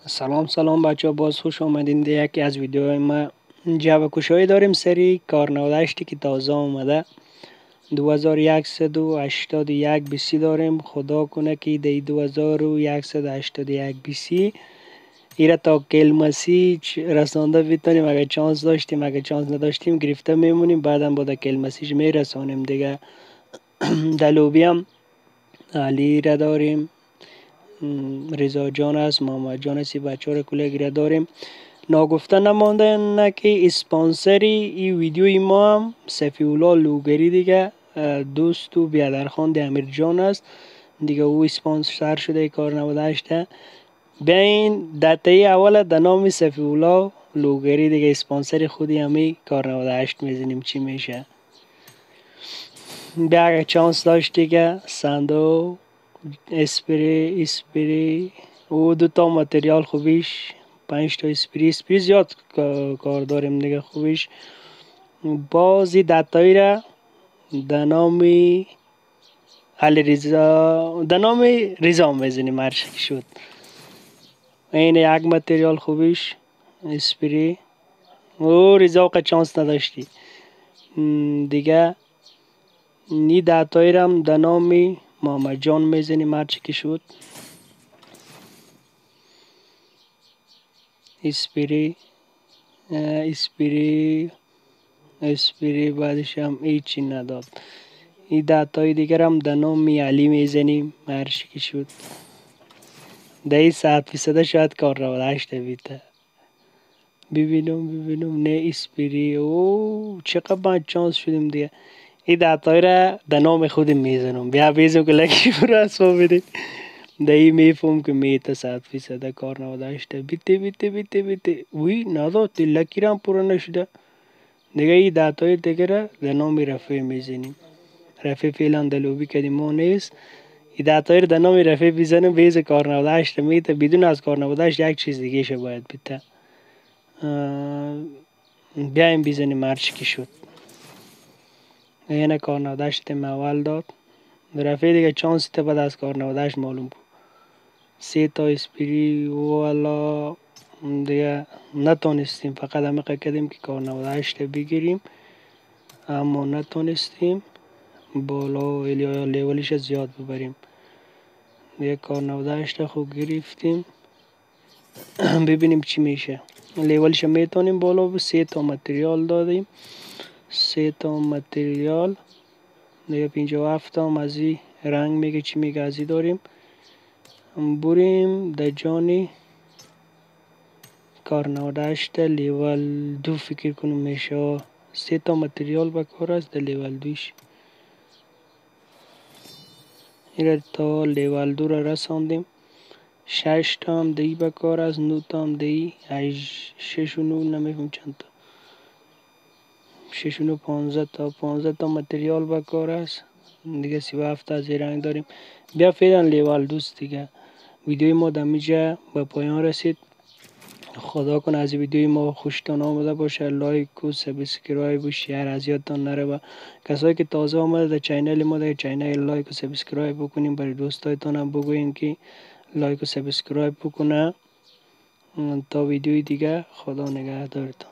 سلام بچه ها، باز خوش آمدین در یکی از ویدیوهای ما. جعبه کشایی داریم، سری کار 98 که تازه آمده 2181 بیسی داریم. خدا کنه که دی 2181 بیسی ایره تا کلمسی رسانده بیتانیم. اگه چانس داشتیم، اگه چانس نداشتیم گرفته میمونیم، بعدم با کلمسیش میرسانیم دیگه. دلوبی هم علی را داریم، رضا جان است، محمد جان است، بچه ها را کلگی داریم. ناگفته نمانده نه که اسپانسری این ویدیوی ما هم صفی‌الله لوگری دیگه، دوست و بیادرخان امیر جان است دیگه. او اسپانسر شده کار 98. بیاین دطعی اول در نام صفی‌الله لوگری دیگه اسپانسر خودی همی کار 98 میزنیم چی میشه. بیا اگه چانس داشت دیگه صندوق اسپری او دوتا متریال خوبیش 5 تا اسپری زیاد کار داریم دیگه خوبیش. بازی دتایی را در نام علی رضا، در نام رضا میزنیم هر شکل شد. این یک متریال خوبیش اسپری او رضا که چانس نداشتی دیگه. نی دتایی را در نام محمد جان میزنیم هر چی که شد. اسپری بعدش هم هیچی نداد. این دتای دیگر هم در نام علی میزنیم هر چی که شد. ده 100% شاید کار 98 بیته. ببینم نه اسپری او چقدر با چانس شدیم دیگه. این دتای را در نام خود میزنم، بیا بیزم که لکی برو اسما بدید دهی میفهم که میته 100% کار 98 بیته وی نداد لکی را هم پورا نشده دیگه. این دتای دیگه را در نام رفیع میزنیم. رفیع فعلا دلوبی کردیم ما نیست. این دتای را در نام رفیع بیزنیم بیز کار 98 میته. بدون از کار 98 یک چیز دیگه شه باید بیته. بیایم بیزنیم هر چی که شد. اینه کار 98 اول داد. رفیع دیگه چانس تا بعد از کار 98 معلوم بود. 3 تا اسپری والا دیگه نتونستیم، فقط همه کردیم که کار 98 بگیریم اما نتونستیم بالا لیولش زیاد ببریم دیگه. کار 98 خوب گرفتیم ببینیم چی میشه. لیولش میتونیم بالا 3 تا متریال دادیم، 3 تا متریال دیگه. 57 هم از این رنگ میگه چی میگه ازی داریم. بریم در جانی کار 98 لیول 2 فکر کنم میشه. 3 تا متریال بکار است در لیول 2 ش. این تا لیول 2 را رساندیم. 6 تا هم دی بکار است، 9 تا هم دی، 6 و 9 نمیفهم چند تا، 6 و 9 15 تا متریال بکار است دیگه. 37 از این رنگ داریم. بیا فعلا لیول 2 دیگه. ویدیوی ما دمیجه به پایان رسید. خدا کنه از ویدیوی ما خوشتان آمده باشه. لایک و سابسکرایب و شیر از یادتان نره. و کسایی که تازه آمده در چینل ما، در چینل لایک و سابسکرایب بکنیم. برای دوستایتان هم بگوین که لایک و سابسکرایب بکنه. تا ویدیوی دیگه خدا نگهدارتان.